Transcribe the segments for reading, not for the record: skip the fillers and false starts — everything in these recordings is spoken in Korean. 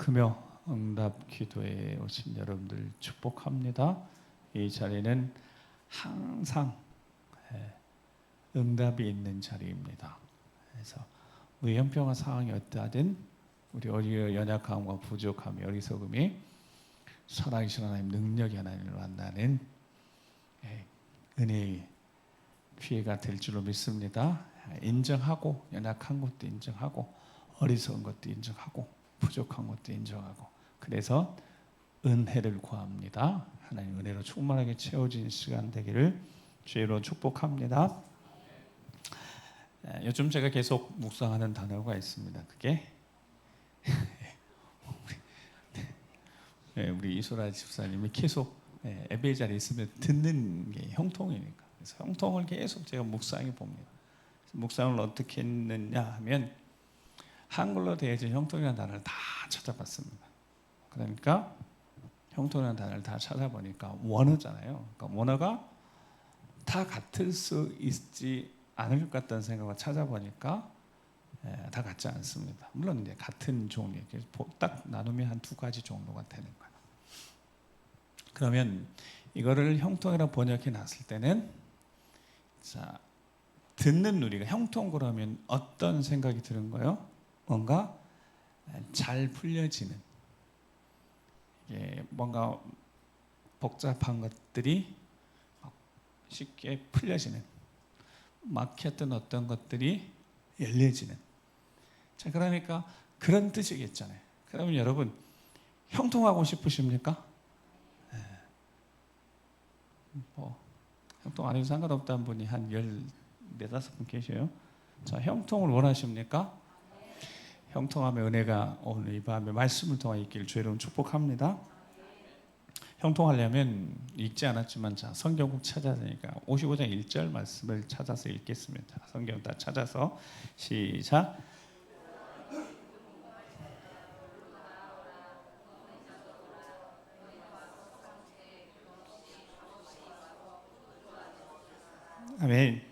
금요 응답 기도에 오신 여러분들 축복합니다. 이 자리는 항상 응답이 있는 자리입니다. 그래서 우리 형편과 상황이 어떠하든 우리의 연약함과 부족함, 어리석음이 살아계신 하나님, 능력의 하나님을 만나는 은혜의 기회가 될 줄로 믿습니다. 인정하고, 연약한 것도 인정하고, 어리석은 것도 인정하고, 부족한 것도 인정하고, 그래서 은혜를 구합니다. 하나님 은혜로 충만하게 채워진 시간 되기를 주의로 축복합니다. 요즘 제가 계속 묵상하는 단어가 있습니다. 그게 우리 이소라 집사님이 계속 예배 자리에 있으면 듣는 게 형통이니까, 그래서 형통을 계속 제가 묵상해 봅니다. 묵상을 어떻게 했느냐 하면 한글로 되어진 형통이라는 단어를 다 찾아봤습니다. 그러니까 형통이라는 단어를 다 찾아보니까 원어잖아요. 그러니까 원어가 다 같을 수 있지 않을 것 같다는 생각을 찾아보니까 다 같지 않습니다. 물론 이제 같은 종류, 딱 나누면 한 두 가지 정도가 되는 거예요. 그러면 이거를 형통이라고 번역해 놨을 때는, 자, 듣는 우리가 형통 그러면 어떤 생각이 드는 거예요? 뭔가 잘 풀려지는, 뭔가 복잡한 것들이 쉽게 풀려지는, 막혔던 어떤 것들이 열려지는. 자, 그러니까 그런 뜻이겠잖아요. 그러면 여러분 형통하고 싶으십니까? 형통 안 해도 상관없다는 분이 한 14분 계셔요. 자, 형통을 원하십니까? 형통함의 은혜가 오늘 이 밤에 말씀을 통해 있기를 주의 이름으로 축복합니다. 형통하려면 읽지 않았지만, 자, 성경 꼭 찾아야 되니까 55장 1절 말씀을 찾아서 읽겠습니다. 성경 다 찾아서 시작. 아멘.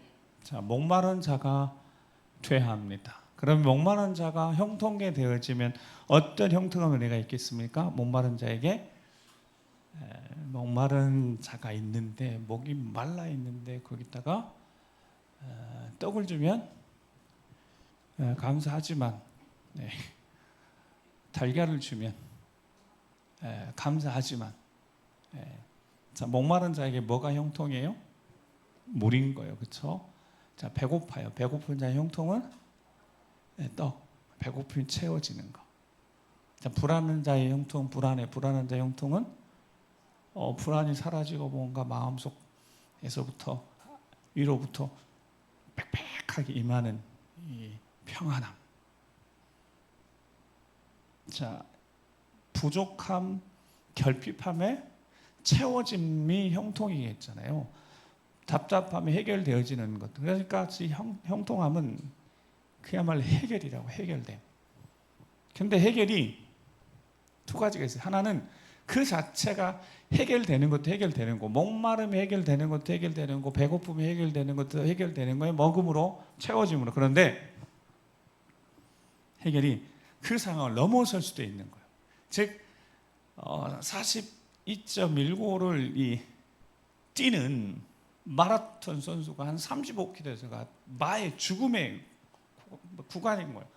자, 목마른 자가 퇴합니다. 그럼 목마른 자가 형통하게 되어지면 어떤 형통한 은혜가 있겠습니까? 목마른 자에게, 목마른 자가 있는데, 목이 말라 있는데 거기다가 떡을 주면 감사하지만, 달걀을 주면 감사하지만, 자, 목마른 자에게 뭐가 형통이에요? 물인 거예요. 그렇죠? 자, 배고파요. 배고픈 자의 형통은 떡, 배고픔이 채워지는 거. 자, 불안한 자의 형통, 불안한 자의 형통은 불안이 사라지고 뭔가 마음속에서부터, 위로부터 빽빽하게 임하는 이 평안함. 자, 부족함, 결핍함에 채워짐이 형통이겠잖아요. 답답함이 해결되어지는 것. 그러니까 이 형통함은 그야말로 해결이라고, 해결됨. 근데 해결이 두 가지가 있어요. 하나는 그 자체가 해결되는 것도 해결되는 거, 목마름이 해결되는 것도 해결되는 거, 배고픔이 해결되는 것도 해결되는 거예요. 먹음으로, 채워짐으로. 그런데 해결이 그 상황을 넘어설 수도 있는 거예요. 즉 42.195를 뛰는 마라톤 선수가 한 35km에서가 마의 죽음의 구간인 거예요.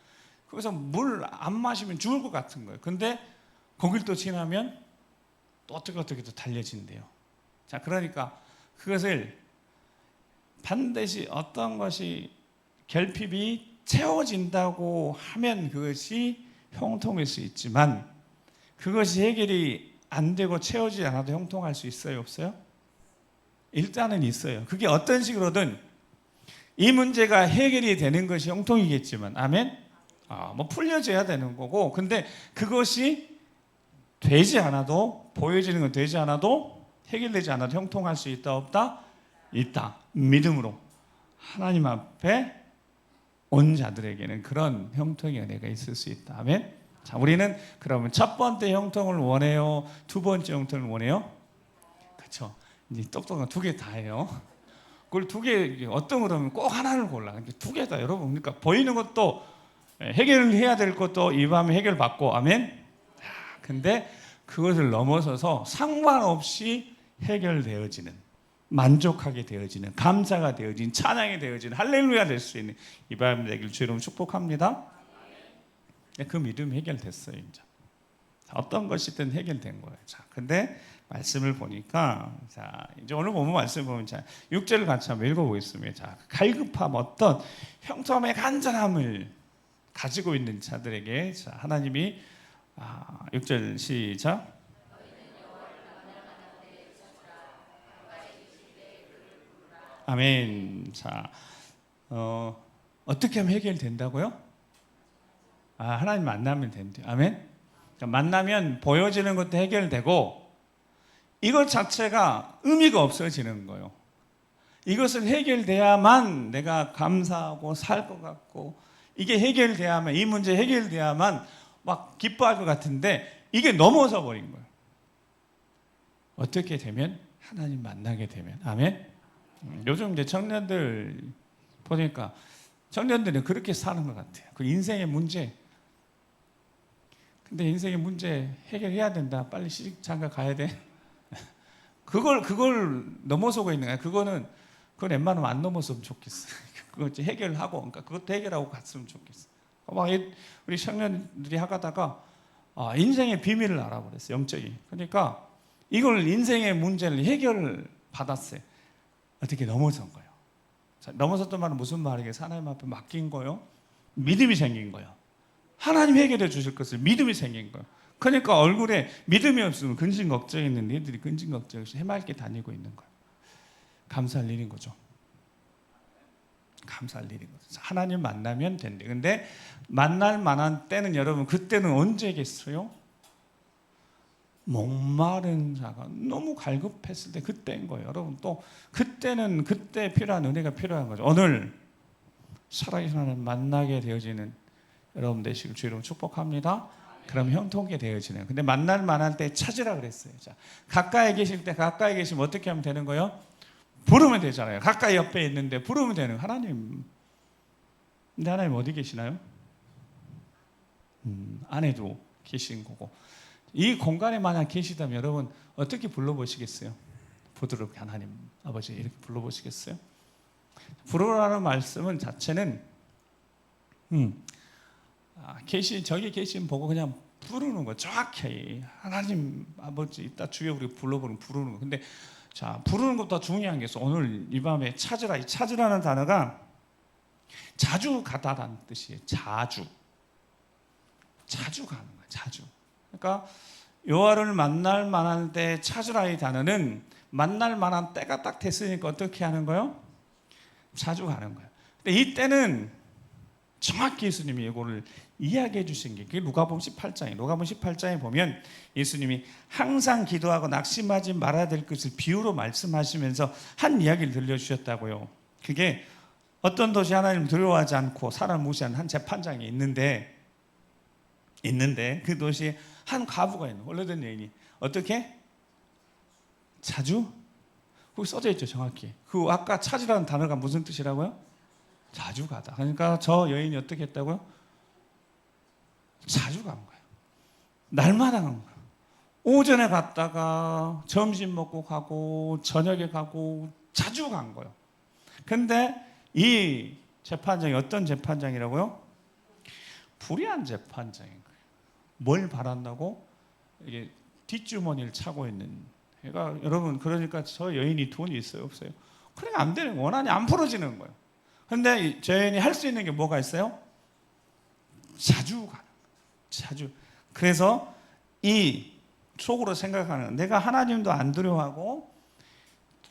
그래서 물 안 마시면 죽을 것 같은 거예요. 근데 거길 또 지나면 또 어떻게 또 달려진대요. 자, 그러니까 그것을 반드시 어떤 것이 결핍이 채워진다고 하면 그것이 형통일 수 있지만, 그것이 해결이 안 되고 채워지지 않아도 형통할 수 있어요, 없어요? 일단은 있어요. 그게 어떤 식으로든 이 문제가 해결이 되는 것이 형통이겠지만, 아멘? 뭐 풀려져야 되는 거고, 근데 그것이 되지 않아도, 보여지는 건 되지 않아도, 해결되지 않아도 형통할 수 있다, 없다? 있다. 믿음으로 하나님 앞에 온 자들에게는 그런 형통의 은혜가 있을 수 있다. 아멘? 자, 우리는 그러면 첫 번째 형통을 원해요? 두 번째 형통을 원해요? 그렇죠. 이제 똑똑한 두 개 다 해요. 그걸 두 개, 어떤 거라면 꼭 하나를 골라. 두 개 다, 여러분. 그러니까 보이는 것도 해결을 해야 될 것도 이 밤에 해결받고, 아멘? 근데 그것을 넘어서서 상관없이 해결되어지는, 만족하게 되어지는, 감사가 되어지는, 찬양이 되어지는, 할렐루야 될 수 있는 이 밤 되길 주 이름 축복합니다. 그 믿음이 해결됐어요. 이제 어떤 것이든 해결된 거예요. 자, 근데 말씀을 보니까, 자, 이제 오늘 본문 말씀 보면, 자, 6절을 같이 한번 읽어보겠습니다. 자, 갈급함, 어떤 형통함의 간절함을 가지고 있는 자들에게, 자, 하나님이 6절 시작. 아멘. 자, 어떻게 하면 해결된다고요? 하나님 만나면 된대요. 아멘. 그러니까 만나면 보여지는 것도 해결되고, 이것 자체가 의미가 없어지는 거예요. 이것은 해결돼야만 내가 감사하고 살 것 같고, 이게 해결돼야만, 이 문제 해결돼야만 막 기뻐할 것 같은데, 이게 넘어서 버린 거예요. 어떻게 되면? 하나님 만나게 되면. 아멘. 요즘 이제 청년들 보니까 청년들은 그렇게 사는 것 같아요. 그 인생의 문제. 근데 인생의 문제 해결해야 된다. 빨리 시집장가 가야 돼. 그걸 넘어서고 있는 거야. 그건 웬만하면 안 넘었으면 좋겠어. 그거 이제 해결하고, 그러니까 그것도 해결하고 갔으면 좋겠어. 막 우리 청년들이 하다가 인생의 비밀을 알아버렸어요. 영적인. 그러니까 이걸 인생의 문제를 해결을 받았어요. 어떻게 넘어선 거예요. 자, 넘어섰던 말은 무슨 말이겠어요? 하나님 앞에 맡긴 거요. 믿음이 생긴 거예요. 하나님 해결해 주실 것을 믿음이 생긴 거예요. 그러니까 얼굴에 믿음이 없으면 근심 걱정이 있는 애들이 근심 걱정 없이 해맑게 다니고 있는 거예요. 감사할 일인 거죠. 감사할 일인 거죠. 하나님 만나면 된대. 근데 만날 만한 때는, 여러분, 그때는 언제겠어요? 목마른 자가 너무 갈급했을 때 그때인 거예요. 여러분, 또 그때는 그때 필요한 은혜가 필요한 거죠. 오늘 살아계신 하나님 만나게 되어지는 여러분 되시길 주 이름으로 축복합니다. 그럼 형통하게 되어지네요. 근데 만날 만할 때 찾으라 그랬어요. 자, 가까이 계실 때, 가까이 계시면 어떻게 하면 되는 거예요? 부르면 되잖아요. 가까이 옆에 있는데 부르면 되는 거예요. 하나님. 근데 하나님 어디 계시나요? 안에도 계신 거고. 이 공간에 만약 계시다면 여러분 어떻게 불러보시겠어요? 부드럽게 하나님 아버지 이렇게 불러보시겠어요? 부르라는 말씀은 자체는 저기 계신 보고 그냥 부르는 거, 정확히 하나님 아버지 이따 주여 우리 부르는 거. 근데 자, 부르는 것보다 중요한 게 있어. 오늘 이 밤에 찾으라. 이 찾으라는 단어가 자주 가다라는 뜻이에요. 자주 가는 거야. 자주. 그러니까 여호와를 만날 만한 때 찾으라 이 단어는 만날 만한 때가 딱 됐으니까 어떻게 하는 거예요? 자주 가는 거예요. 근데 이 때는 정확히 예수님이 이거를 이야기해 주신 게, 그게 누가복음 18장이에요. 누가복음 18장에 보면 예수님이 항상 기도하고 낙심하지 말아야 될 것을 비유로 말씀하시면서 한 이야기를 들려주셨다고요. 그게 어떤 도시 하나님을 두려워하지 않고 사람 무시하는 한 재판장이 있는데 그 도시에 한 과부가 있는, 원래된 여인이 어떻게? 자주? 거기 써져 있죠, 정확히. 그 아까 찾으라는 단어가 무슨 뜻이라고요? 자주 가다. 그러니까 저 여인이 어떻게 했다고요? 자주 간 거예요. 날마다 간 거예요. 오전에 갔다가 점심 먹고 가고 저녁에 가고 자주 간 거예요. 근데 이 재판장이 어떤 재판장이라고요? 불의한 재판장인 거예요. 뭘 바란다고? 이게 뒷주머니를 차고 있는. 그러니까 여러분, 그러니까 저 여인이 돈이 있어요, 없어요? 그러니까 안 되는 거예요. 원한이 안 풀어지는 거예요. 근데 저 여인이 할 수 있는 게 뭐가 있어요? 자주 가는 거예요. 자주. 그래서 이 속으로 생각하는, 내가 하나님도 안 두려워하고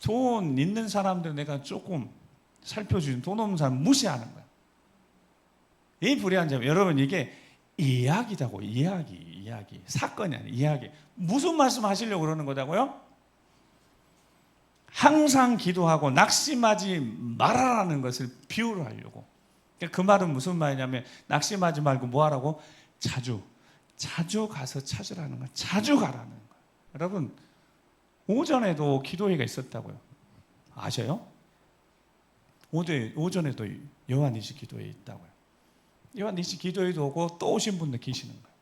돈 있는 사람들 내가 조금 살펴주는, 돈 없는 사람 무시하는 거예요. 이 불의한 점, 여러분, 이게 이야기다고. 이야기. 사건이 아니에요. 이야기. 무슨 말씀 하시려고 그러는 거다고요? 항상 기도하고 낙심하지 말아라는 것을 비유로 하려고. 그 말은 무슨 말이냐면, 낙심하지 말고 뭐 하라고? 자주 가서 찾으라는 거야. 자주 가라는 거야. 여러분, 오전에도 기도회가 있었다고요. 아셔요? 오전에도 요한일시 기도회 있다고요. 요한일시 기도회도 오고 또 오신 분들 계시는 거예요.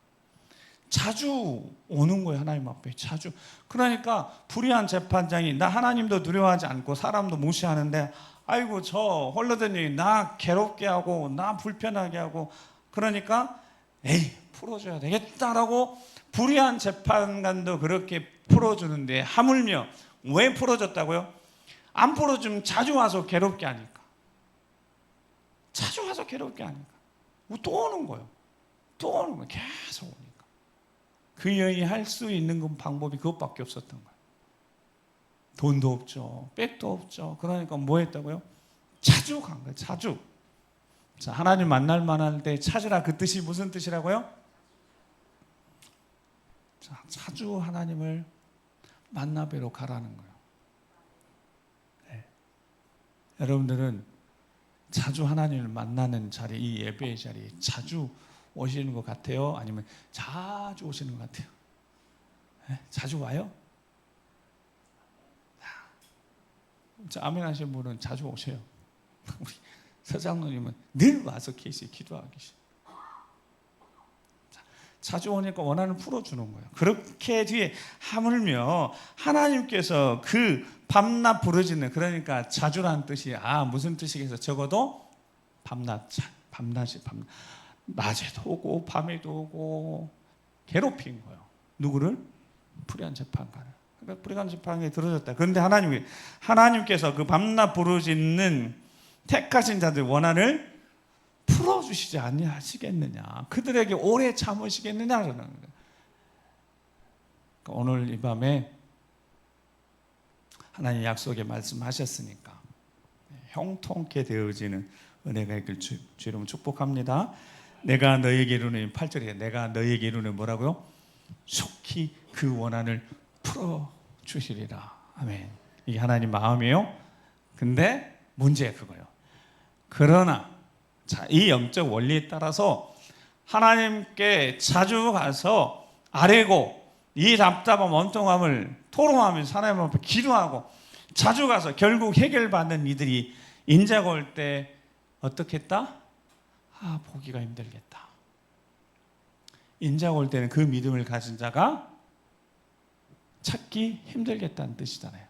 자주 오는 거예요. 하나님 앞에 자주. 그러니까 불의한 재판장이 나 하나님도 두려워하지 않고 사람도 무시하는데 아이고 저 홀로더니 나 괴롭게 하고 나 불편하게 하고 그러니까 에이 풀어줘야 되겠다라고 불의한 재판관도 그렇게 풀어주는데 하물며 왜 풀어줬다고요? 안 풀어주면 자주 와서 괴롭게 하니까. 자주 와서 괴롭게 하니까. 또 오는 거예요. 또 오는 거예요. 계속 오니까. 그 여인이 할 수 있는 건 방법이 그것밖에 없었던 거예요. 돈도 없죠. 백도 없죠. 그러니까 뭐 했다고요? 자주 간 거예요. 자주. 자, 하나님 만날 만할 때 찾으라 그 뜻이 무슨 뜻이라고요? 자, 자주 하나님을 만나 뵈러 가라는 거예요. 네. 여러분들은 자주 하나님을 만나는 자리, 이 예배의 자리에 자주 오시는 것 같아요? 아니면 자주 오시는 것 같아요? 네? 자주 와요? 자, 아멘 하시는 분은 자주 오세요. 우리 서장로님은 늘 와서 계시 기도하고 계시. 자주 오니까 원한을 풀어주는 거예요. 그렇게 뒤에 하물며 하나님께서 그 밤낮 부르짖는, 그러니까 자주라는 뜻이 무슨 뜻이겠어요? 적어도 밤낮이 낮에도 오고 밤에도 오고 괴롭힌 거예요. 누구를? 불의한 재판관을. 그러니까 불의한 재판관이 들어졌다. 그런데 하나님께서 그 밤낮 부르짖는 택하신 자들 원한을 풀어주시지 아니하시겠느냐, 그들에게 오래 참으시겠느냐 그러는 거예요. 그러니까 오늘 이 밤에 하나님 약속에 말씀하셨으니까 형통케 되어지는 은혜가 있길 주 이름 축복합니다. 내가 너에게 이루는 8절에 내가 너에게 이루는 뭐라고요? 속히 그 원한을 풀어주시리라. 아멘. 이게 하나님 마음이에요. 근데 문제가 그거예요. 그러나 자, 이 영적 원리에 따라서 하나님께 자주 가서 아뢰고 이 답답한 원통함을 토로하면서 하나님 앞에 기도하고 자주 가서 결국 해결받는 이들이 인자가 올 때 어떻게 했다? 보기가 힘들겠다. 인자가 올 때는 그 믿음을 가진 자가 찾기 힘들겠다는 뜻이잖아요.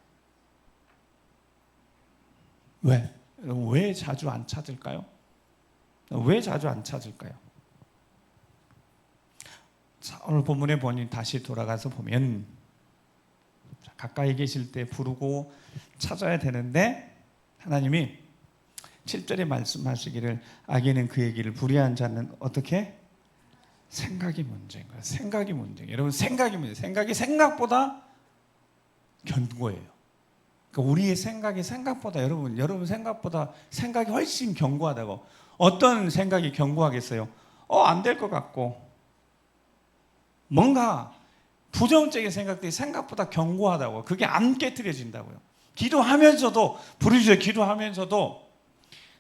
왜 자주 안 찾을까요? 왜 자주 안 찾을까요? 자, 오늘 본문에 보니 다시 돌아가서 보면 가까이 계실 때 부르고 찾아야 되는데 하나님이 7절에 말씀하시기를 악인은 그의 길을 불의한 자는 어떻게? 생각이 문제인 거예요. 생각이 문제예요. 여러분 생각이 문제예요. 생각이 생각보다 견고해요. 그러니까 우리의 생각이 생각보다 여러분 생각보다 생각이 훨씬 견고하다고. 어떤 생각이 견고하겠어요? 안 될 것 같고 뭔가 부정적인 생각들이 생각보다 견고하다고. 그게 안 깨트려진다고요. 기도하면서도 부르짖어 기도하면서도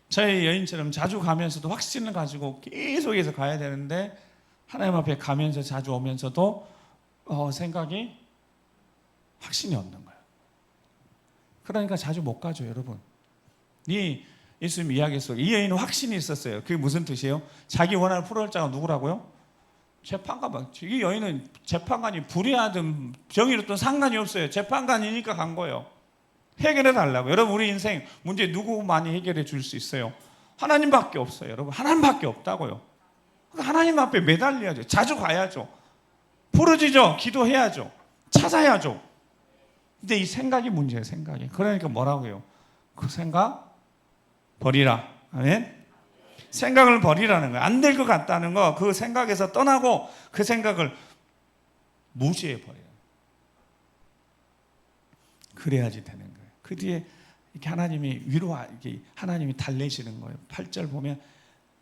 저희 여인처럼 자주 가면서도 확신을 가지고 계속해서 가야 되는데 하나님 앞에 가면서 자주 오면서도 생각이 확신이 없는 거예요. 그러니까 자주 못 가죠, 여러분. 예수님 이야기 속에 이 여인은 확신이 있었어요. 그게 무슨 뜻이에요? 자기 원한을 풀어올 자가 누구라고요? 재판관. 이 여인은 재판관이 불의하든 정의롭든 상관이 없어요. 재판관이니까 간 거예요. 해결해 달라고. 여러분 우리 인생 문제 누구만이 해결해 줄 수 있어요? 하나님밖에 없어요. 여러분 하나님밖에 없다고요. 하나님 앞에 매달려야죠. 자주 가야죠. 부르짖어 기도해야죠. 찾아야죠. 근데 이 생각이 문제예요. 생각이. 그러니까 뭐라고요? 그 생각 버리라. 아멘. 생각을 버리라는 거예요. 안 될 것 같다는 거, 그 생각에서 떠나고 그 생각을 무시해 버려요. 그래야지 되는 거예요. 그 뒤에 이렇게 하나님이 달래시는 거예요. 8절 보면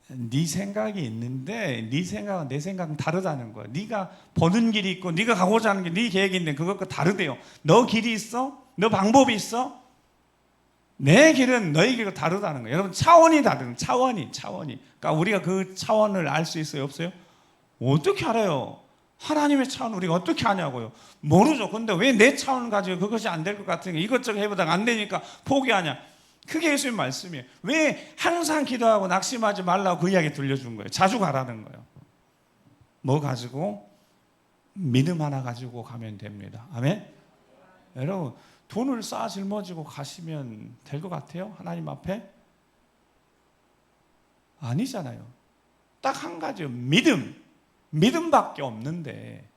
네 생각이 있는데 네 생각은 내 생각은 다르다는 거예요. 네가 보는 길이 있고 네가 가고자 하는 게 네 계획이 있는데 그것과 다르대요. 너 길이 있어? 너 방법이 있어? 내 길은 너의 길과 다르다는 거예요. 여러분 차원이 다른 차원이. 그러니까 우리가 그 차원을 알 수 있어요? 없어요? 어떻게 알아요? 하나님의 차원 우리가 어떻게 아냐고요? 모르죠. 근데 왜 내 차원을 가지고 그것이 안 될 것 같으니까 이것저것 해보다가 안 되니까 포기하냐? 그게 예수님 말씀이에요. 왜 항상 기도하고 낙심하지 말라고 그 이야기 들려준 거예요. 자주 가라는 거예요. 뭐 가지고? 믿음 하나 가지고 가면 됩니다. 아멘? 여러분, 돈을 쌓아 짊어지고 가시면 될 것 같아요? 하나님 앞에? 아니잖아요. 딱 한 가지요. 믿음. 믿음밖에 없는데.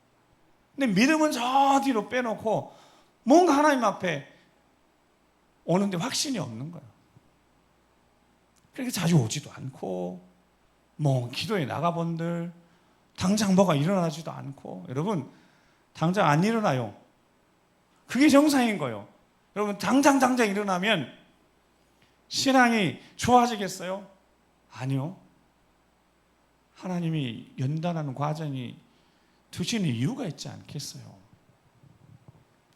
근데 믿음은 저 뒤로 빼놓고 뭔가 하나님 앞에 오는데 확신이 없는 거예요. 그렇게 자주 오지도 않고, 뭐 기도에 나가본들 당장 뭐가 일어나지도 않고. 여러분, 당장 안 일어나요. 그게 정상인 거예요. 여러분, 당장 일어나면 신앙이 좋아지겠어요? 아니요. 하나님이 연단하는 과정이 두시는 이유가 있지 않겠어요?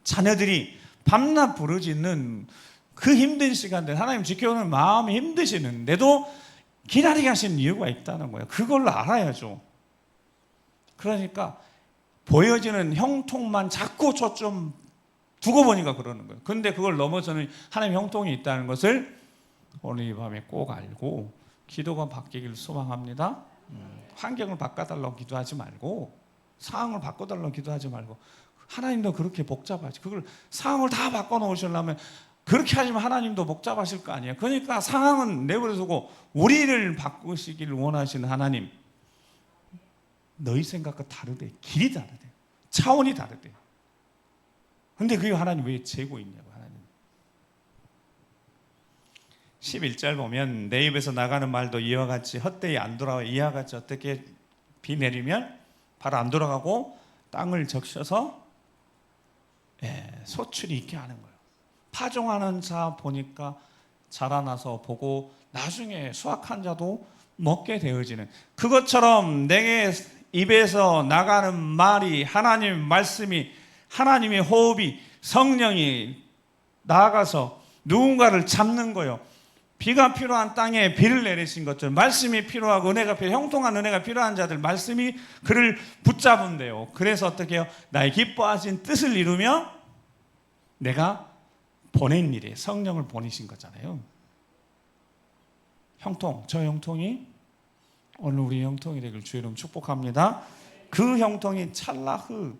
자녀들이 밤낮 부르짖는 그 힘든 시간들, 하나님 지켜오는 마음이 힘드시는데도 기다리게 하시는 이유가 있다는 거예요. 그걸 알아야죠. 그러니까 보여지는 형통만 자꾸 초점 두고 보니까 그러는 거예요. 그런데 그걸 넘어서는 하나님 형통이 있다는 것을 오늘 이 밤에 꼭 알고 기도가 바뀌길 소망합니다. 환경을 바꿔달라고 기도하지 말고, 상황을 바꿔달라고 기도하지 말고, 하나님도 그렇게 복잡하지. 그걸 상황을 다 바꿔놓으시려면 그렇게 하시면 하나님도 복잡하실 거 아니에요. 그러니까 상황은 내버려두고 우리를 바꾸시길 원하시는 하나님, 너희 생각과 다르대. 길이 다르대. 차원이 다르대. 근데 그게 하나님 왜 재고 있냐고. 하나님 11절 보면 내 입에서 나가는 말도 이와 같이 헛되이 안 돌아와. 이와 같이 어떻게 비 내리면 바로 안 돌아가고 땅을 적셔서 소출이 있게 하는 거예요. 파종하는 자 보니까 자라나서 보고 나중에 수확한 자도 먹게 되어지는, 그것처럼 내게 입에서 나가는 말이, 하나님 말씀이, 하나님의 호흡이, 성령이 나아가서 누군가를 잡는 거예요. 비가 필요한 땅에 비를 내리신 것처럼 말씀이 필요하고 은혜가 형통한 은혜가 필요한 자들, 말씀이 그를 붙잡은대요. 그래서 어떻게 해요? 나의 기뻐하신 뜻을 이루며 내가 보낸 일에 성령을 보내신 거잖아요. 형통, 저 형통이 오늘 우리 형통이 되길 주의 이름 축복합니다. 그 형통이 찰나흐.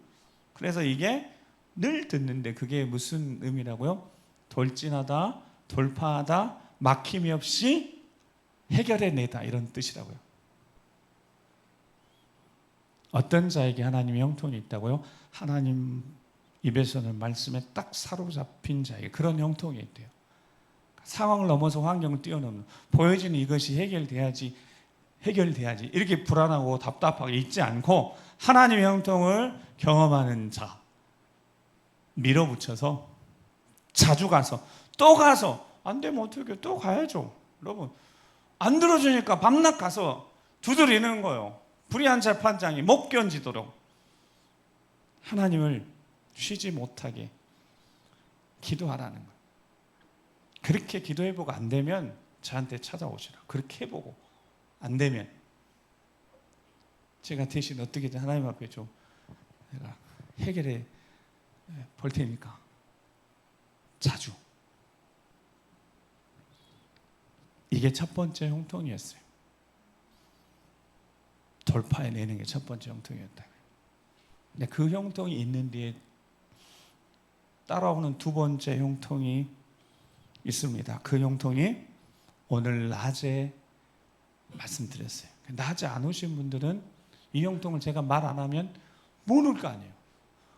그래서 이게 늘 듣는데 그게 무슨 의미라고요? 돌진하다, 돌파하다, 막힘이 없이 해결해내다, 이런 뜻이라고요. 어떤 자에게 하나님의 형통이 있다고요? 하나님 입에서는 말씀에 딱 사로잡힌 자에게 그런 형통이 있대요. 상황을 넘어서 환경을 뛰어넘는, 보여지는 이것이 해결돼야지 이렇게 불안하고 답답하게 있지 않고 하나님의 형통을 경험하는 자, 밀어붙여서 자주 가서 또 가서, 안 되면 어떻게 또 가야죠. 여러분, 안 들어주니까 밤낮 가서 두드리는 거예요. 불의한 재판장이 못 견디도록 하나님을 쉬지 못하게 기도하라는 거예요. 그렇게 기도해보고 안 되면 저한테 찾아오시라. 그렇게 해보고 안 되면 제가 대신 어떻게든 하나님 앞에 좀 내가 해결해 볼 테니까 자주. 이게 첫 번째 형통이었어요. 돌파해내는 게 첫 번째 형통이었다. 근데 그 형통이 있는 뒤에 따라오는 두 번째 형통이 있습니다. 그 형통이 오늘 낮에 말씀드렸어요. 낮에 안 오신 분들은 이 형통을 제가 말 안 하면 모를 거 아니에요.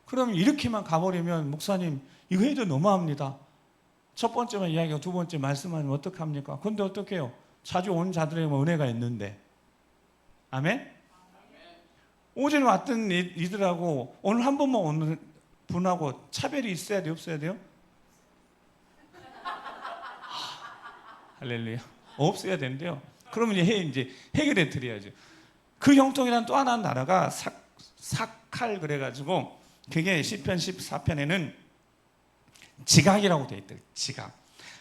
그럼 이렇게만 가버리면 목사님 이거 해도 너무합니다. 첫 번째만 이야기하고 두 번째 말씀하면 어떡합니까? 근데 어떡해요? 자주 온 자들에게 은혜가 있는데. 아멘? 오전에 왔던 이들하고 오늘 한 번만 오는 분하고 차별이 있어야 돼요? 없어야 돼요? 할렐루야. 없어야 된대요. 그러면 이제 해결해 드려야죠. 그 형통이란 또 하나 나라가 사칼 그래가지고, 그게 시편 14편에는 지각이라고 되어 있대요. 지각.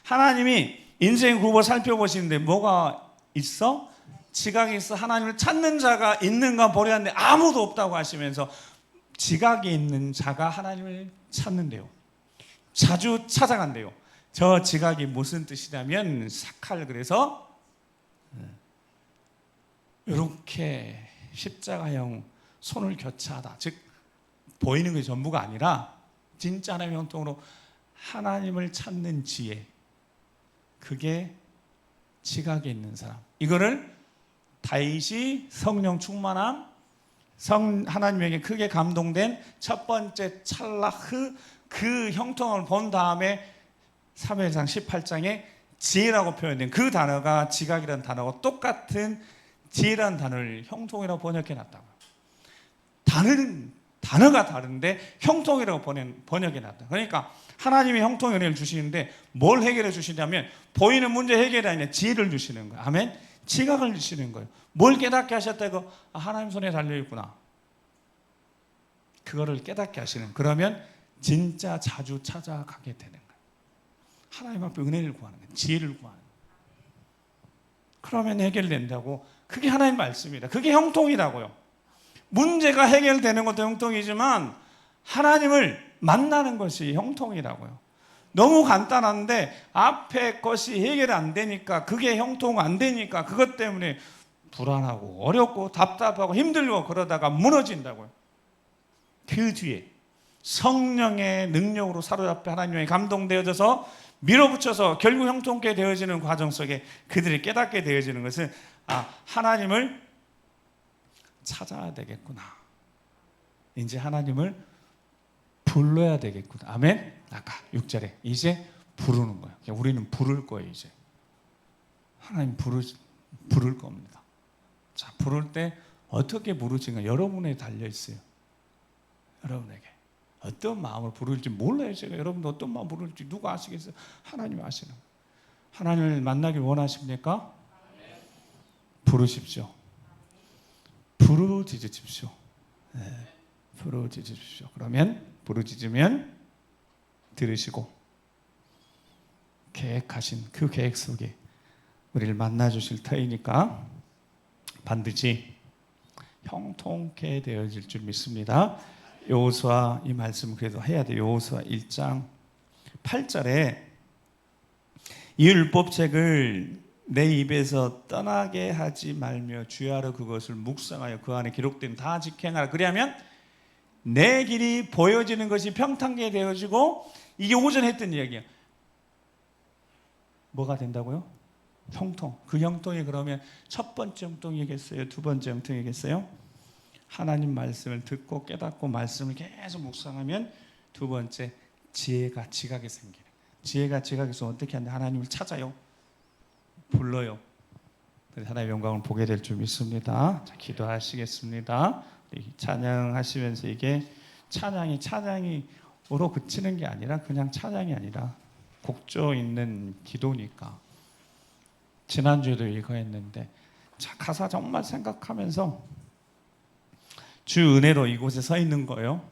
하나님이 인생 후보 살펴보시는데 뭐가 있어? 지각이 있어. 하나님을 찾는 자가 있는가 보려 하는데 아무도 없다고 하시면서 지각이 있는 자가 하나님을 찾는데요. 자주 찾아간대요. 저 지각이 무슨 뜻이냐면 사칼, 그래서 이렇게 십자가형 손을 교차하다, 즉 보이는 게 전부가 아니라 진짜 하나님의 형통으로 하나님을 찾는 지혜, 그게 지각에 있는 사람. 이거를 다윗이 성령 충만함, 하나님에게 크게 감동된 첫 번째 찰나흐, 그 형통을 본 다음에 사무엘상 18장에 지혜라고 표현된 그 단어가, 지각이라는 단어가 똑같은 지혜라는 단어를 형통이라고 번역해 놨다고요. 단어가 다른데 형통이라고 번역해 놨다. 그러니까 하나님이 형통의 은혜를 주시는데 뭘 해결해 주시냐면 보이는 문제 해결이 아니라 지혜를 주시는 거예요. 아멘. 지각을 주시는 거예요. 뭘 깨닫게 하셨다고? 하나님 손에 달려있구나. 그거를 깨닫게 하시는. 그러면 진짜 자주 찾아가게 되는 거예요. 하나님 앞에 은혜를 구하는 거예요. 지혜를 구하는 거예요. 그러면 해결된다고. 그게 하나님 말씀이다. 그게 형통이라고요. 문제가 해결되는 것도 형통이지만 하나님을 만나는 것이 형통이라고요. 너무 간단한데 앞에 것이 해결 안 되니까, 그게 형통 안 되니까 그것 때문에 불안하고 어렵고 답답하고 힘들고 그러다가 무너진다고요. 그 뒤에 성령의 능력으로 사로잡혀 하나님의 감동되어져서 밀어붙여서 결국 형통케 되어지는 과정 속에 그들이 깨닫게 되어지는 것은 하나님을 찾아야 되겠구나. 이제 하나님을 불러야 되겠구나. 아멘. 아까 6절에 이제 부르는 거예요. 우리는 부를 거예요. 이제 하나님 부를 겁니다. 자, 부를 때 어떻게 부르지가 여러분에 달려 있어요. 여러분에게 어떤 마음을 부를지 몰라요. 제가 여러분도 어떤 마음 부를지 누가 아시겠어요? 하나님 아시는 거예요. 하나님을 만나길 원하십니까? 부르십시오. 부르짖으십시오. 네, 부르짖으십시오. 그러면 부르짖으면 들으시고 계획하신 그 계획 속에 우리를 만나 주실 터이니까 반드시 형통케 되어질 줄 믿습니다. 여호수아 이 말씀 그래도 해야 돼요. 여호수아 1장 8절에 이 율법책을 내 입에서 떠나게 하지 말며 주야로 그것을 묵상하여 그 안에 기록된 다 직행하라. 그리하면 내 길이 보여지는 것이 평탄하게 되어지고, 이게 오전에 했던 이야기야. 뭐가 된다고요? 형통. 그 형통이 그러면 첫 번째 형통이겠어요? 두 번째 형통이겠어요? 하나님 말씀을 듣고 깨닫고 말씀을 계속 묵상하면 두 번째 지혜가 지각이 생기는. 지혜가 지각에서 어떻게 하냐? 하나님을 찾아요. 불러요. 하나님의 영광을 보게 될 줄 믿습니다. 자, 기도하시겠습니다. 찬양하시면서 이게 찬양으로 그치는 게 아니라 그냥 찬양이 아니라 곡조 있는 기도니까. 지난주에도 이거 했는데 자, 가사 정말 생각하면서 주 은혜로 이곳에 서 있는 거예요.